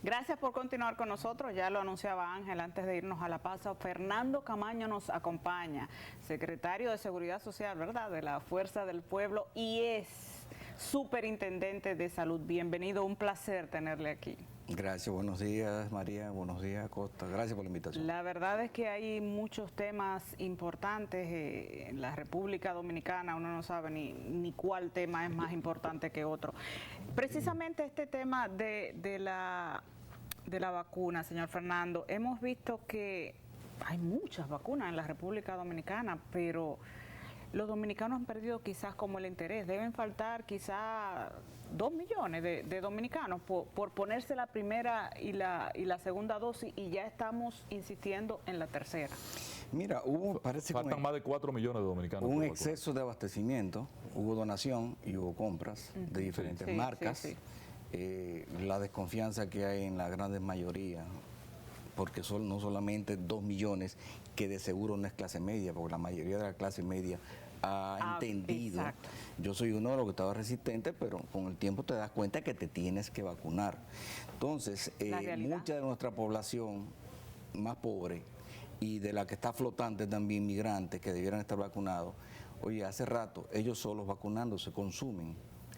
Gracias por continuar con nosotros. Ya lo anunciaba Ángel antes de irnos a la pausa. Fernando Camaño nos acompaña, secretario de Seguridad Social, ¿verdad?, de la Fuerza del Pueblo, y es superintendente de salud. Bienvenido, un placer tenerle aquí. Gracias, buenos días María, buenos días Costa, gracias por la invitación. La verdad es que hay muchos temas importantes en la República Dominicana, uno no sabe ni cuál tema es más importante que otro. Precisamente este tema de la vacuna, señor Fernando, hemos visto que hay muchas vacunas en la República Dominicana, pero los dominicanos han perdido quizás como el interés. Deben faltar quizás 2 millones de dominicanos por ponerse la primera y la segunda dosis, y ya estamos insistiendo en la tercera. Mira, faltan más de 4 millones de dominicanos. Un exceso de abastecimiento, hubo donación y hubo compras de diferentes marcas. La desconfianza que hay en la gran mayoría, porque son no solamente 2 millones, que de seguro no es clase media, porque la mayoría de la clase media ha entendido. Exacto. Yo soy uno de los que estaba resistente, pero con el tiempo te das cuenta que te tienes que vacunar. Entonces, mucha de nuestra población más pobre y de la que está flotante también, migrantes que debieran estar vacunados, oye, hace rato ellos solos vacunándose consumen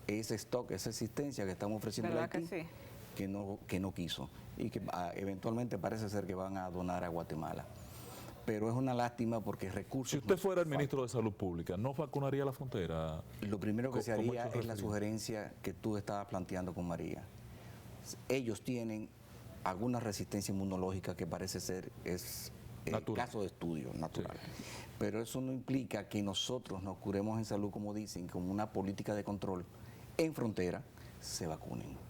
ese stock, esa existencia que estamos ofreciendo aquí, que no quiso, y que eventualmente parece ser que van a donar a Guatemala. Pero es una lástima porque recursos... Si usted fuera el ministro de Salud Pública, ¿no vacunaría la frontera? Lo primero que se haría es la sugerencia que tú estabas planteando con María. Ellos tienen alguna resistencia inmunológica que parece ser es el caso de estudio natural. Sí. Pero eso no implica que nosotros nos curemos en salud, como dicen, con una política de control en frontera, se vacunen.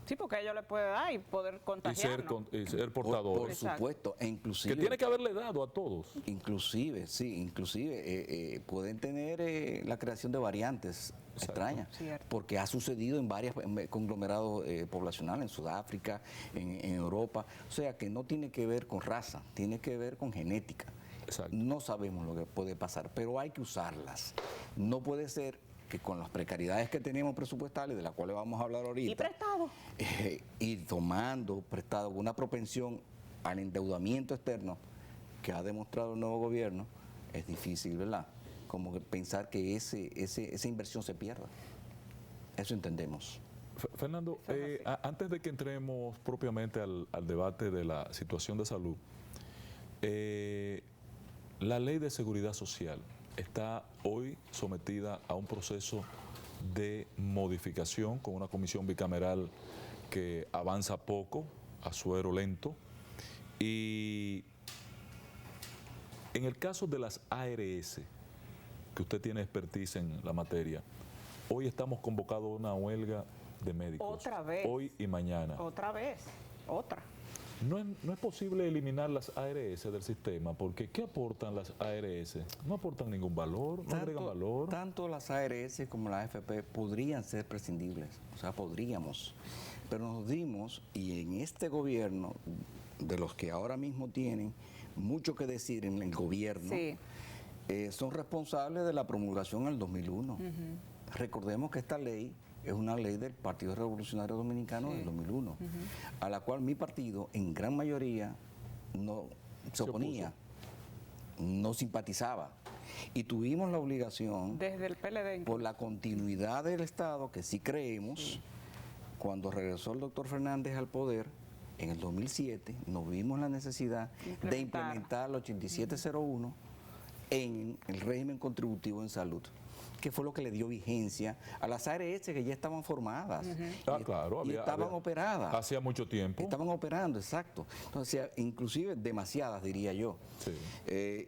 Sí, porque a ellos les puede dar y poder contagiarnos. Y ser portadores. Por supuesto, e inclusive... Que tiene que haberle dado a todos. Inclusive, sí, inclusive pueden tener la creación de variantes extrañas, porque ha sucedido en varios conglomerados poblacionales, en Sudáfrica, en Europa. O sea, que no tiene que ver con raza, tiene que ver con genética. Exacto. No sabemos lo que puede pasar, pero hay que usarlas. No puede ser que con las precariedades que tenemos presupuestales, de las cuales vamos a hablar ahorita, y prestado, y tomando prestado, una propensión al endeudamiento externo que ha demostrado el nuevo gobierno, es difícil, ¿verdad? Como que pensar que esa inversión se pierda. Eso entendemos. Fernando, antes de que entremos propiamente al debate de la situación de salud, la Ley de Seguridad Social está hoy sometida a un proceso de modificación con una comisión bicameral que avanza poco, a suero lento. Y en el caso de las ARS, que usted tiene expertise en la materia, hoy estamos convocados a una huelga de médicos. Otra vez. Hoy y mañana. Otra vez. Otra. No es posible eliminar las ARS del sistema, porque ¿qué aportan las ARS? No aportan ningún valor, no agregan valor. Tanto las ARS como las AFP podrían ser prescindibles, o sea, podríamos. Pero nos dimos, y en este gobierno, de los que ahora mismo tienen mucho que decir en el gobierno, son responsables de la promulgación en el 2001. Recordemos que esta ley es una ley del Partido Revolucionario Dominicano del 2001, a la cual mi partido en gran mayoría no se oponía, no simpatizaba. Y tuvimos la obligación, desde el PLD, por la continuidad del Estado, que sí creemos, cuando regresó el doctor Fernández al poder, en el 2007, nos vimos la necesidad de implementar el 8701 en el régimen contributivo en salud, que fue lo que le dio vigencia a las ARS que ya estaban formadas y estaban operadas. Hacía mucho tiempo. Estaban operando, exacto. Entonces, inclusive demasiadas, diría yo.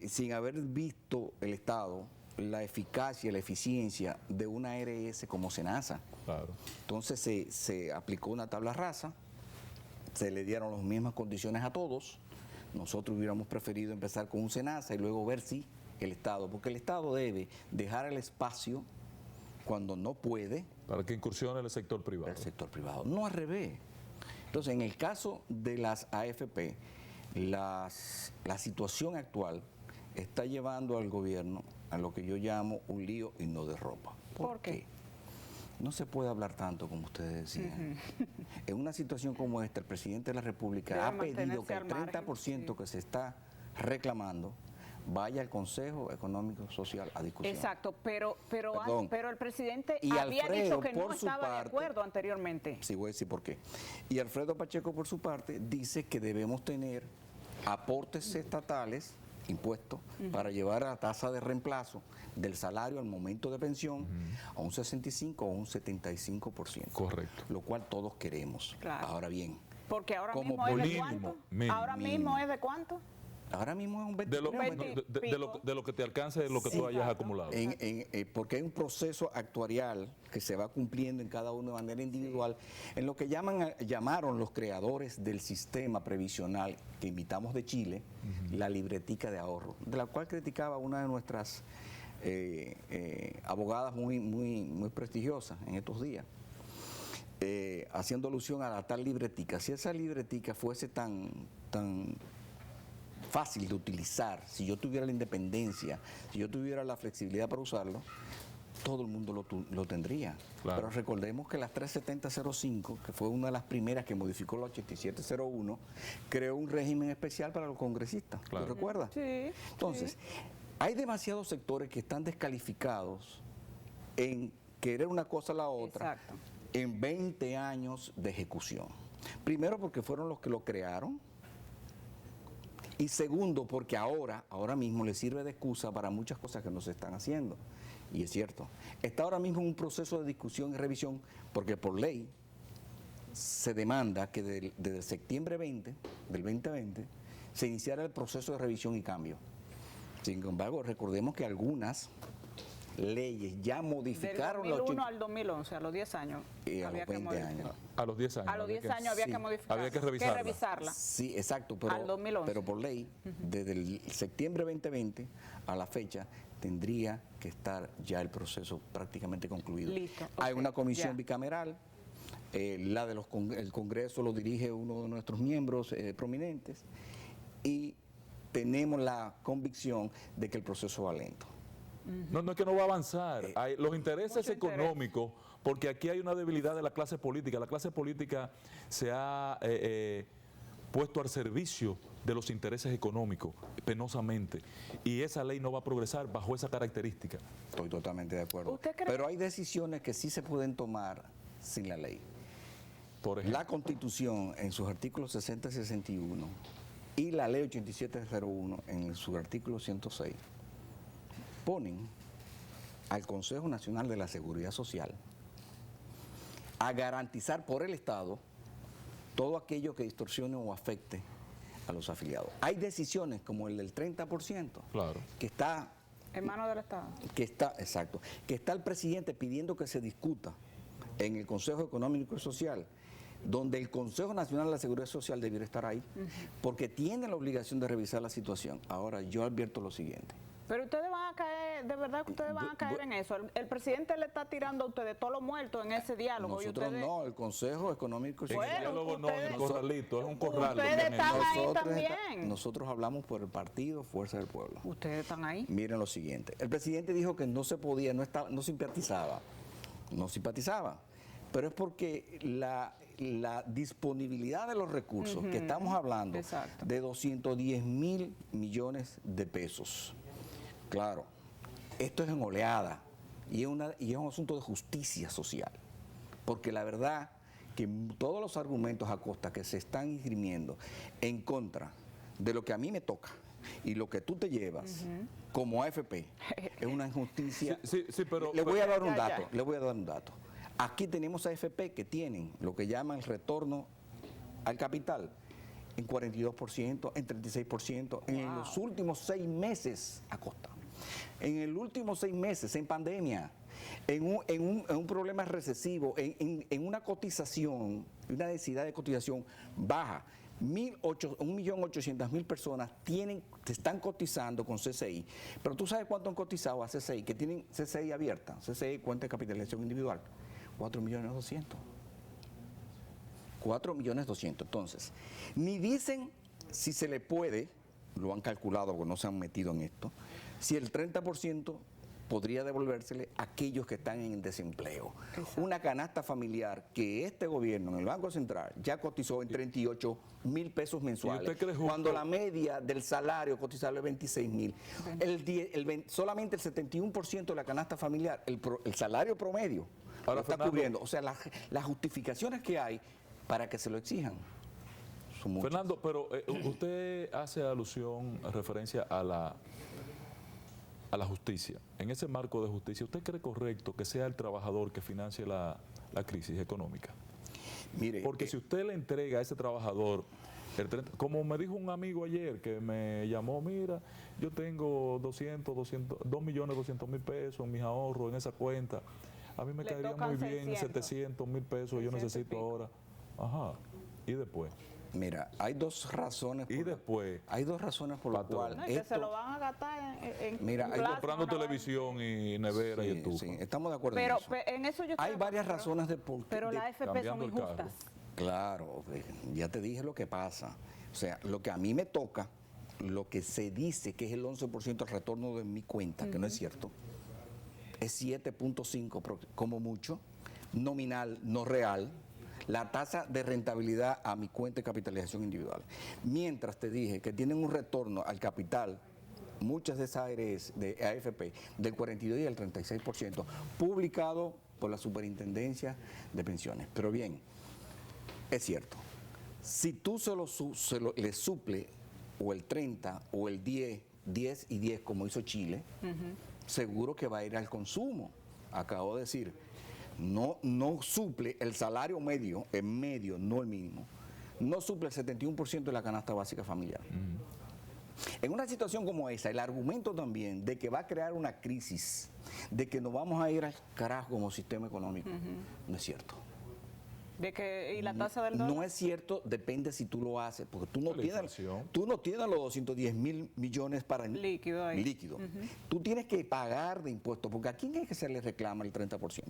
Sin haber visto el Estado la eficacia y la eficiencia de una ARS como SENASA. Entonces se aplicó una tabla rasa, se le dieron las mismas condiciones a todos. Nosotros hubiéramos preferido empezar con un SENASA y luego ver si el Estado, porque el Estado debe dejar el espacio cuando no puede. Para que incursione el sector privado. El sector privado, no al revés. Entonces, en el caso de las AFP, la situación actual está llevando al gobierno a lo que yo llamo un lío y no de ropa. ¿Por qué? no se puede hablar tanto como ustedes decían. En una situación como esta, el presidente de la República ha pedido que el 30% que se está reclamando vaya al Consejo Económico Social a discusión. Exacto, pero el presidente y había Alfredo, dicho que no estaba de acuerdo anteriormente. Sí, voy a decir por qué. Y Alfredo Pacheco, por su parte, dice que debemos tener aportes estatales, impuestos, para llevar a la tasa de reemplazo del salario al momento de pensión a un 65 o un 75%. Correcto. Lo cual todos queremos. Claro. Ahora bien. Porque ahora como mismo es de mínimo, cuánto. mínimo. Ahora mismo es de cuánto. Ahora mismo es un 20, De lo que te alcance, de lo que tú hayas acumulado. Porque hay un proceso actuarial que se va cumpliendo en cada uno de manera individual, en lo que llamaron los creadores del sistema previsional que invitamos de Chile, la libretica de ahorro, de la cual criticaba una de nuestras abogadas muy prestigiosas en estos días, haciendo alusión a la tal libretica. Si esa libretica fuese tan fácil de utilizar, si yo tuviera la independencia, si yo tuviera la flexibilidad para usarlo, todo el mundo lo tendría. Claro. Pero recordemos que la 37005, que fue una de las primeras que modificó la 8701, creó un régimen especial para los congresistas. Claro. ¿Lo recuerdas? Sí. Entonces, hay demasiados sectores que están descalificados en querer una cosa a la otra. Exacto. En 20 años de ejecución. Primero porque fueron los que lo crearon. Y segundo, porque ahora mismo le sirve de excusa para muchas cosas que no se están haciendo. Y es cierto. Está ahora mismo en un proceso de discusión y revisión, porque por ley se demanda que desde septiembre 20, del 2020, se iniciara el proceso de revisión y cambio. Sin embargo, recordemos que algunas leyes ya modificaron... Del 2001 al 2011, a los 10 años. A los 20 años. A los 10 años. A los 10 años había que modificarla. Había que revisarla. Sí, exacto, al 2011. pero por ley, desde el septiembre 2020 a la fecha, tendría que estar ya el proceso prácticamente concluido. Listo. Hay una comisión ya. bicameral, el Congreso lo dirige uno de nuestros miembros prominentes, y tenemos la convicción de que el proceso va lento. No es que no va a avanzar. Hay los intereses Mucho económicos, porque aquí hay una debilidad de la clase política. La clase política se ha puesto al servicio de los intereses económicos, penosamente. Y esa ley no va a progresar bajo esa característica. Estoy totalmente de acuerdo. ¿Usted cree? Pero hay decisiones que sí se pueden tomar sin la ley. Por ejemplo, La Constitución en sus artículos 60 y 61 y la Ley 8701 en su artículo 106 ponen al Consejo Nacional de la Seguridad Social a garantizar por el Estado todo aquello que distorsione o afecte a los afiliados. Hay decisiones como el del 30%, claro, que está En manos del Estado. exacto, que está el presidente pidiendo que se discuta en el Consejo Económico y Social, donde el Consejo Nacional de la Seguridad Social debiera estar ahí, porque tiene la obligación de revisar la situación. Ahora, yo advierto lo siguiente. Pero ustedes van a caer, de verdad que ustedes van a caer en eso. El presidente le está tirando a ustedes todos los muertos en ese diálogo. Nosotros y ustedes, no, el Consejo Económico y en Social. el diálogo no, ustedes- en el corralito, es un corral. Ustedes están ahí también. Nosotros hablamos por el partido Fuerza del Pueblo. Ustedes están ahí. Miren lo siguiente, el presidente dijo que no se podía, no simpatizaba, pero es porque la disponibilidad de los recursos, que estamos hablando Exacto. de 210.000 millones de pesos, claro, esto es en oleada y es un asunto de justicia social, porque la verdad que todos los argumentos a costa que se están esgrimiendo en contra de lo que a mí me toca y lo que tú te llevas como AFP es una injusticia. Sí, pero... Le voy a dar un Ya. dato. Aquí tenemos AFP que tienen lo que llaman el retorno al capital en 42%, en 36%, en los últimos 6 meses a costa. En los últimos 6 meses, en pandemia, en un problema recesivo, en una cotización, una densidad de cotización baja. 1.800.000 personas están cotizando con CCI, pero tú sabes cuánto han cotizado a CCI, que tienen CCI abierta, CCI cuenta de capitalización individual, 4.200.000. 4.200.000. Entonces, ni dicen si se le puede, lo han calculado porque no se han metido en esto, si el 30% podría devolvérsele a aquellos que están en desempleo. Exacto. Una canasta familiar que este gobierno en el Banco Central ya cotizó en 38.000 pesos mensuales, cuando la media del salario cotizable es 26.000. Solamente el 71% de la canasta familiar, el salario promedio, ahora, lo está Fernando, cubriendo. O sea, las justificaciones que hay para que se lo exijan son muchas. Fernando, pero usted hace alusión, referencia a la justicia. En ese marco de justicia, ¿usted cree correcto que sea el trabajador que financie la crisis económica? Mire, porque si usted le entrega a ese trabajador, como me dijo un amigo ayer que me llamó, mira, yo tengo 2.200.000 pesos en mis ahorros en esa cuenta, a mí me caería muy bien 700.000 pesos, yo necesito ahora. Ajá, y después. Mira, hay dos razones por las cuales no, que se lo van a gastar en comprando televisión y nevera y estufa. Sí, estamos de acuerdo pero en eso. Hay varias razones de por qué. Pero las AFP son injustas. Claro, ya te dije lo que pasa. O sea, lo que a mí me toca, lo que se dice que es el 11% el retorno de mi cuenta, que no es cierto, es 7.5 como mucho, nominal, no real. La tasa de rentabilidad a mi cuenta de capitalización individual. Mientras te dije que tienen un retorno al capital, muchas de esas ARS de AFP, del 42 y del 36%, publicado por la Superintendencia de Pensiones. Pero bien, es cierto, si tú le suple o el 30 o el 10 y 10 como hizo Chile, seguro que va a ir al consumo. Acabo de decir, no suple el salario medio, no el mínimo, no suple el 71% de la canasta básica familiar. En una situación como esa, el argumento también de que va a crear una crisis, de que nos vamos a ir al carajo como sistema económico, no es cierto. ¿Y la tasa del dólar? No es cierto, depende si tú lo haces, porque tú no tienes los 210.000 millones para líquido ahí. Tú tienes que pagar de impuestos, porque ¿a quién es que se le reclama el 30%?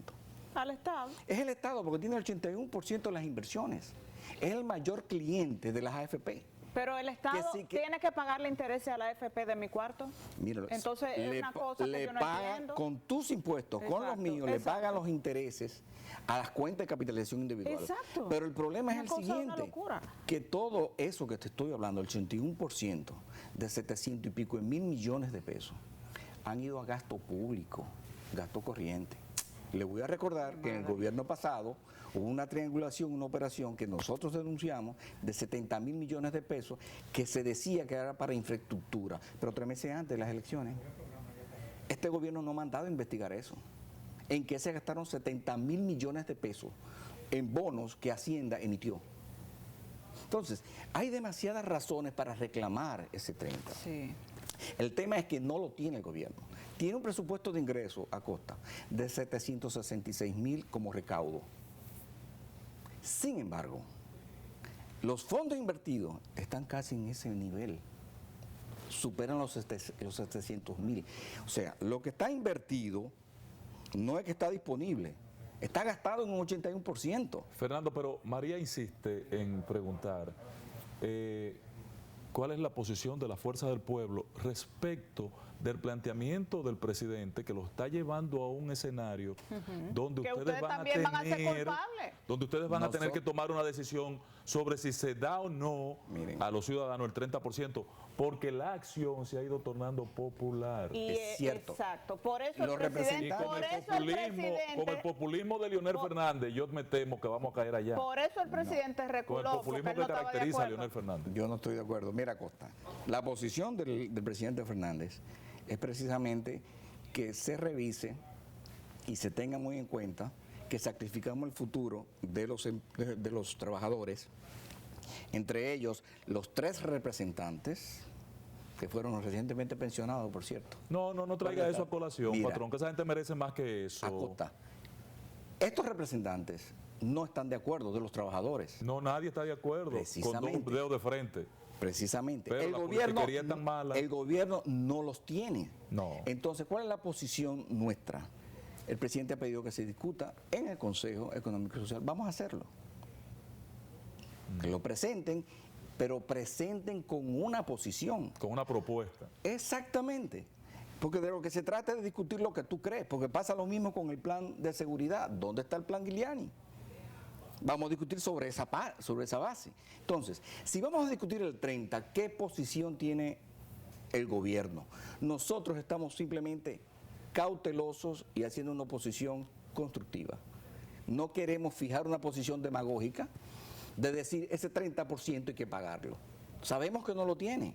Al Estado. Es el Estado, porque tiene el 81% de las inversiones. Es el mayor cliente de las AFP. Pero el Estado tiene que pagarle intereses a la AFP de mi cuarto. Míralo, entonces es una cosa que yo no entiendo. Con tus impuestos, con los míos, le pagan los intereses a las cuentas de capitalización individual. Exacto. Pero el problema es el siguiente, una locura. que todo eso que te estoy hablando, el 81% de 700 y pico de mil millones de pesos, han ido a gasto público, gasto corriente. Le voy a recordar que en el gobierno pasado hubo una triangulación, una operación que nosotros denunciamos de 70.000 millones de pesos que se decía que era para infraestructura, pero 3 meses antes de las elecciones. Este gobierno no ha mandado a investigar eso. ¿En qué se gastaron 70.000 millones de pesos en bonos que Hacienda emitió? Entonces, hay demasiadas razones para reclamar ese 30. Sí. El tema es que no lo tiene el gobierno. Tiene un presupuesto de ingreso a costa de 766.000 como recaudo. Sin embargo, los fondos invertidos están casi en ese nivel. Superan los 700.000. O sea, lo que está invertido no es que está disponible. Está gastado en un 81%. Fernando, pero María insiste en preguntar cuál es la posición de la Fuerza del Pueblo respecto del planteamiento del presidente que lo está llevando a un escenario donde ustedes van a tener que tomar una decisión sobre si se da o no a los ciudadanos el 30%, porque la acción se ha ido tornando popular. Y es cierto. Exacto. Por eso el presidente, con el populismo de Leonel Fernández, yo me temo que vamos a caer allá. Por eso el presidente reculó. Con el populismo que caracteriza a Leonel Fernández. Yo no estoy de acuerdo. Mira, Costa, la posición del presidente Fernández es precisamente que se revise y se tenga muy en cuenta que sacrificamos el futuro de los trabajadores, entre ellos los 3 representantes que fueron recientemente pensionados, por cierto. No traiga eso a colación, patrón, que esa gente merece más que eso. Acosta. Estos representantes no están de acuerdo de los trabajadores. No, nadie está de acuerdo. Precisamente. Con 2 dedos de frente. Precisamente. Pero el gobierno no los tiene. No. Entonces, ¿cuál es la posición nuestra? El presidente ha pedido que se discuta en el Consejo Económico y Social. Vamos a hacerlo. Que lo presenten, pero presenten con una posición. Con una propuesta. Exactamente. Porque de lo que se trata es de discutir lo que tú crees, porque pasa lo mismo con el plan de seguridad. ¿Dónde está el plan Giuliani? Vamos a discutir sobre esa base. Entonces, si vamos a discutir el 30, ¿qué posición tiene el gobierno? Nosotros estamos simplemente cautelosos y haciendo una oposición constructiva. No queremos fijar una posición demagógica de decir ese 30% hay que pagarlo. Sabemos que no lo tiene.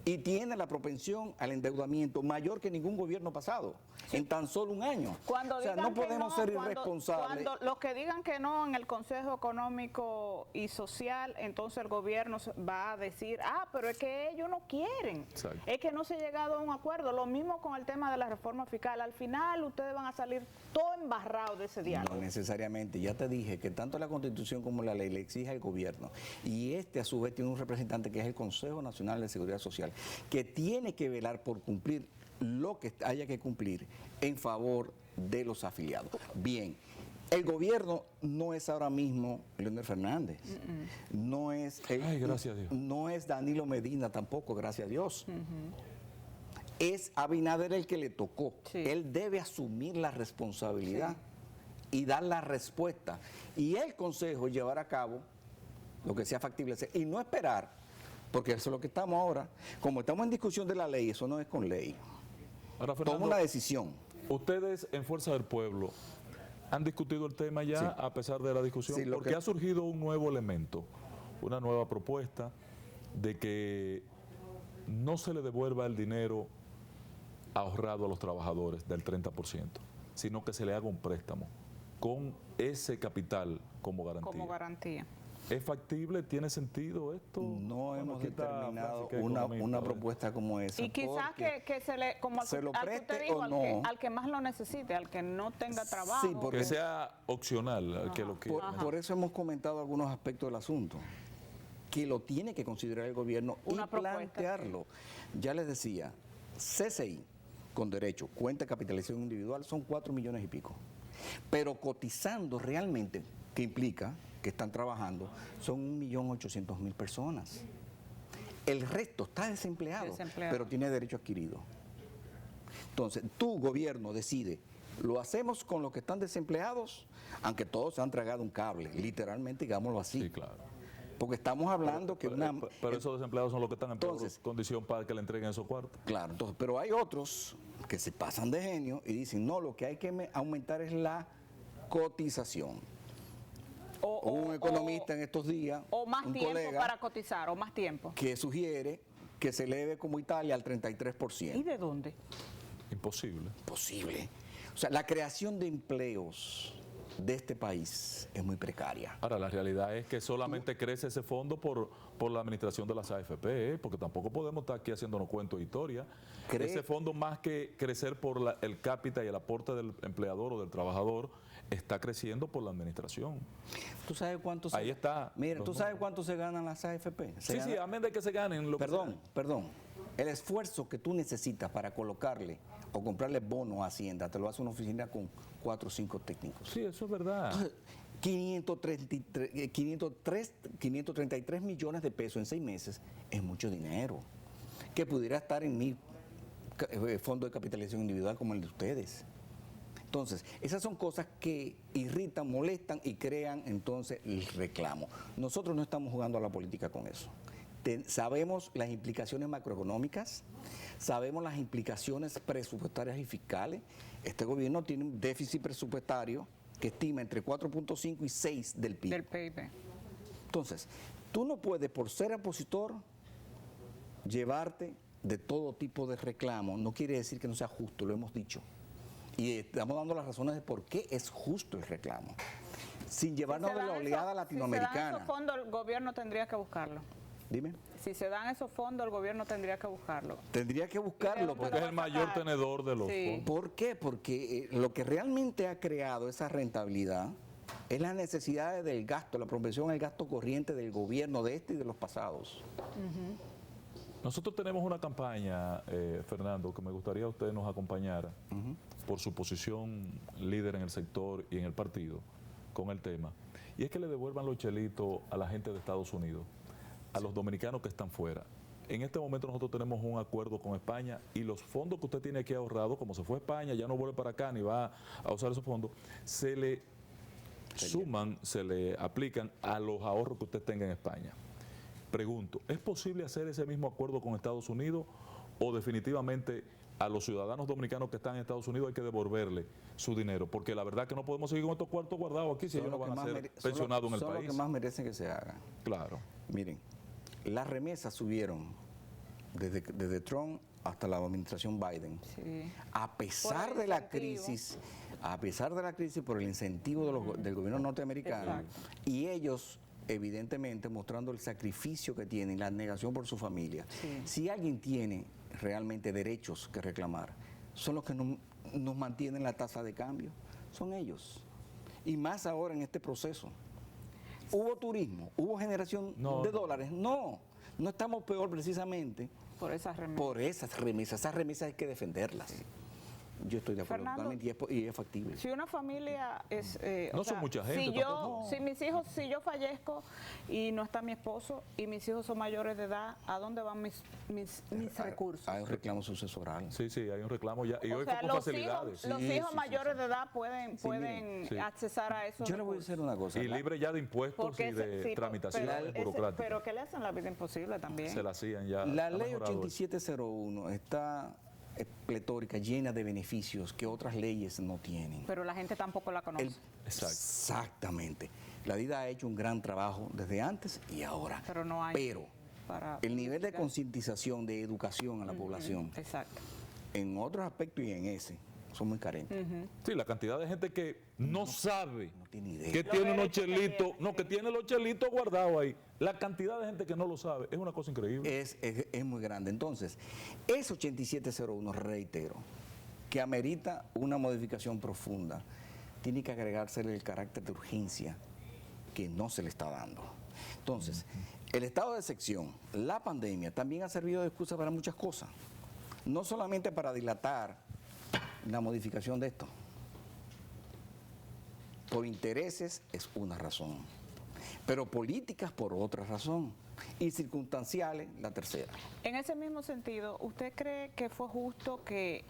Y tiene la propensión al endeudamiento mayor que ningún gobierno pasado, en tan solo un año. Cuando no podemos ser irresponsables. Cuando los que digan que no en el Consejo Económico y Social, entonces el gobierno va a decir, pero es que ellos no quieren. Exacto. Es que no se ha llegado a un acuerdo. Lo mismo con el tema de la reforma fiscal. Al final ustedes van a salir todo embarrados de ese diálogo. No necesariamente. Ya te dije que tanto la Constitución como la ley le exige al gobierno. Y a su vez tiene un representante que es el Consejo Nacional de Seguridad Social, que tiene que velar por cumplir lo que haya que cumplir en favor de los afiliados. Bien, el gobierno no es ahora mismo Leonel Fernández, no es gracias a Dios. No es Danilo Medina tampoco, gracias a Dios. Es Abinader el que le tocó. Sí. Él debe asumir la responsabilidad y dar la respuesta. Y el Consejo llevar a cabo lo que sea factible hacer y no esperar. Porque eso es lo que estamos ahora. Como estamos en discusión de la ley, eso no es con ley. Ahora, Fernando, toma una decisión. Ustedes en Fuerza del Pueblo han discutido el tema ya, Sí. a pesar de la discusión, Sí, porque ha surgido un nuevo elemento, una nueva propuesta de que no se le devuelva el dinero ahorrado a los trabajadores del 30%, sino que se le haga un préstamo con ese capital como garantía. Como garantía. ¿Es factible? ¿Tiene sentido esto? No hemos aquí está determinado Francis, que es una economista, propuesta como esa. Y quizás que se le, como se lo al que preste usted dijo, o al no. al que más lo necesite, al que no tenga trabajo. Sí, porque que sea opcional, al que lo quiera. por eso hemos comentado algunos aspectos del asunto, que lo tiene que considerar el gobierno Una y propuesta, plantearlo. Ya les decía, CCI con derecho, cuenta de capitalización individual, son 4 millones y pico. Pero cotizando realmente, que implica que están trabajando, son 1.800.000 personas. El resto está desempleado, pero tiene derecho adquirido. Entonces, tu gobierno decide, lo hacemos con los que están desempleados, aunque todos se han tragado un cable, literalmente, digámoslo así. Sí, claro. Porque estamos hablando Pero esos desempleados son los que están en peor Entonces, condición para que le entreguen esos cuartos. Claro, entonces, pero hay otros que se pasan de genio y dicen, no, lo que hay que aumentar es la cotización. Un economista en estos días, o más un tiempo colega, para cotizar, o más tiempo. que sugiere que se eleve como Italia al 33%. ¿Y de dónde? Imposible. Posible. O sea, la creación de empleos de este país es muy precaria. Ahora, la realidad es que solamente crece ese fondo por la administración de las AFP, porque tampoco podemos estar aquí haciéndonos cuentos de historia. Ese fondo, más que crecer por el cápita y el aporte del empleador o del trabajador, está creciendo por la administración. ¿Tú sabes cuánto Ahí está. Mira, ¿tú sabes cuánto se ganan las AFP? Sí, amén de que se ganen lo que se ganen. Perdón. El esfuerzo que tú necesitas para colocarle o comprarle bono a Hacienda, te lo hace una oficina con 4 o 5 técnicos. Sí, eso es verdad. 533 millones de pesos en 6 meses es mucho dinero, que pudiera estar en mi fondo de capitalización individual como el de ustedes. Entonces, esas son cosas que irritan, molestan y crean entonces el reclamo. Nosotros no estamos jugando a la política con eso. Sabemos las implicaciones macroeconómicas, sabemos las implicaciones presupuestarias y fiscales. Este gobierno tiene un déficit presupuestario que estima entre 4.5 y 6 del PIB. Del PIB. Entonces, tú no puedes, por ser opositor, llevarte de todo tipo de reclamo. No quiere decir que no sea justo, lo hemos dicho. Y estamos dando las razones de por qué es justo el reclamo. Sin llevarnos de la oleada latinoamericana. Si se dan esos fondos, el gobierno tendría que buscarlo. Dime. Si se dan esos fondos, el gobierno tendría que buscarlo. Tendría que buscarlo. Porque es el mayor tenedor de los fondos. ¿Por qué? Porque lo que realmente ha creado esa rentabilidad es las necesidades del gasto, la propensión al gasto corriente del gobierno de este y de los pasados. Nosotros tenemos una campaña, Fernando, que me gustaría que usted nos acompañara por su posición líder en el sector y en el partido con el tema. Y es que le devuelvan los chelitos a la gente de Estados Unidos, a los dominicanos que están fuera. en este momento nosotros tenemos un acuerdo con España y los fondos que usted tiene aquí ahorrado, como se fue a España, ya no vuelve para acá ni va a usar esos fondos, se le suman, se le aplican a los ahorros que usted tenga en España. Pregunto, ¿es posible hacer ese mismo acuerdo con Estados Unidos o definitivamente a los ciudadanos dominicanos que están en Estados Unidos hay que devolverle su dinero? Porque la verdad que no podemos seguir con estos cuartos guardados aquí si ellos no van a ser pensionados en el país. Son los que más merecen que se hagan. Claro. Miren, las remesas subieron desde Trump hasta la administración Biden. Sí. A pesar de la crisis, por el incentivo del gobierno norteamericano, Exacto. y ellos evidentemente mostrando el sacrificio que tienen, la negación por su familia. Sí. Si alguien tiene realmente derechos que reclamar, son los que nos mantienen la tasa de cambio, son ellos. Y más ahora en este proceso. ¿Hubo turismo? ¿Hubo generación de dólares? No estamos peor precisamente Por esas remesas. por esas remesas. Esas remesas hay que defenderlas. Sí. Yo estoy de acuerdo Fernando, totalmente y es factible. Si una familia es... No son mucha gente tampoco. Si mis hijos, si yo fallezco y no está mi esposo y mis hijos son mayores de edad, ¿a dónde van mis recursos? Hay un reclamo sucesoral. Sí, hay un reclamo ya. Y O hoy sea, con los facilidades. hijos mayores de edad pueden miren, accesar a esos Yo le voy a recursos. decir una cosa. Y libre ya de impuestos y de tramitaciones burocráticas. Pero que le hacen la vida imposible también. Se la hacían ya. La ha ley mejorado eso. 8701 está pletórica, llena de beneficios que otras leyes no tienen. Pero la gente tampoco la conoce. Exactamente. La DIDA ha hecho un gran trabajo desde antes y ahora. Pero no hay para el nivel de publicidad. concientización, de educación a la población, Exacto. en otros aspectos y en ese, son muy carentes. Sí, la cantidad de gente que no sabe No tiene idea. que Los tiene unos derechos que chelitos, tiene, no, sí. que tiene los chelitos guardados ahí. La cantidad de gente que no lo sabe es una cosa increíble. Es muy grande. Entonces, ese 8701, reitero, que amerita una modificación profunda, tiene que agregársele el carácter de urgencia que no se le está dando. Entonces, el estado de excepción, la pandemia, también ha servido de excusa para muchas cosas. No solamente para dilatar la modificación de esto. Por intereses es una razón, pero políticas por otra razón y circunstanciales la tercera. En ese mismo sentido, ¿usted cree que fue justo que,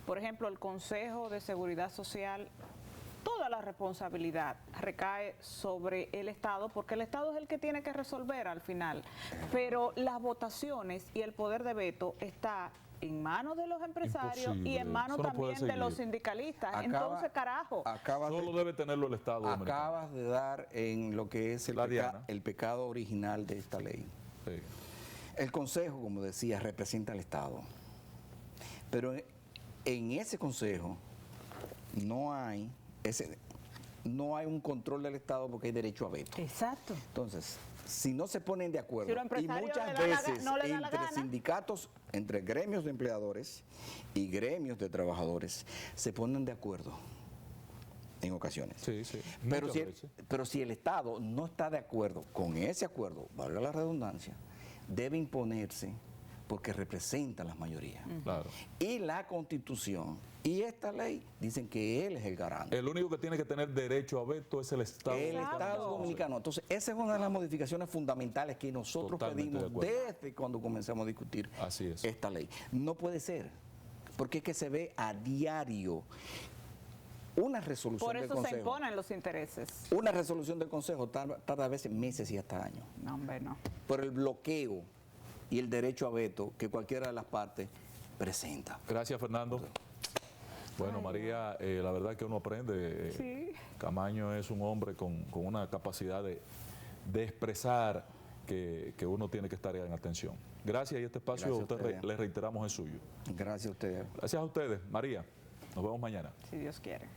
por ejemplo, el Consejo de Seguridad Social, toda la responsabilidad recae sobre el Estado, porque el Estado es el que tiene que resolver al final, pero las votaciones y el poder de veto está en manos de los empresarios Imposible. y en manos Eso no puede también de los seguir. sindicalistas? Entonces, carajo. Solo debe tenerlo el Estado dominicano. Acabas de dar en lo que es La diana. el pecado original de esta ley. Sí. El Consejo, como decía, representa al Estado. Pero en ese Consejo no hay un control del Estado porque hay derecho a veto. Exacto. Entonces, si no se ponen de acuerdo, Si los y empresarios muchas le da la veces no le da la entre gana. sindicatos, entre gremios de empleadores y gremios de trabajadores, se ponen de acuerdo en ocasiones. Sí. Pero Muchas veces. pero si el Estado no está de acuerdo con ese acuerdo, valga la redundancia, debe imponerse porque representa a las mayorías. Claro. Y la Constitución y esta ley dicen que él es el garante. El único que tiene que tener derecho a veto es el Estado. El Estado dominicano. Entonces, esa es una de las modificaciones fundamentales que nosotros Totalmente de pedimos acuerdo. desde cuando comenzamos a discutir Así es. esta ley. No puede ser, porque es que se ve a diario una resolución Por del eso se Consejo. imponen los intereses. Una resolución del Consejo tarda a veces meses y hasta años. No, hombre, no. Por el bloqueo y el derecho a veto que cualquiera de las partes presenta. Gracias, Fernando. Bueno, María, la verdad que uno aprende. Sí. Camaño es un hombre con una capacidad de expresar que uno tiene que estar en atención. Gracias y este espacio Gracias a ustedes. le reiteramos es suyo. Gracias a ustedes. Gracias a ustedes, María. Nos vemos mañana. Si Dios quiere.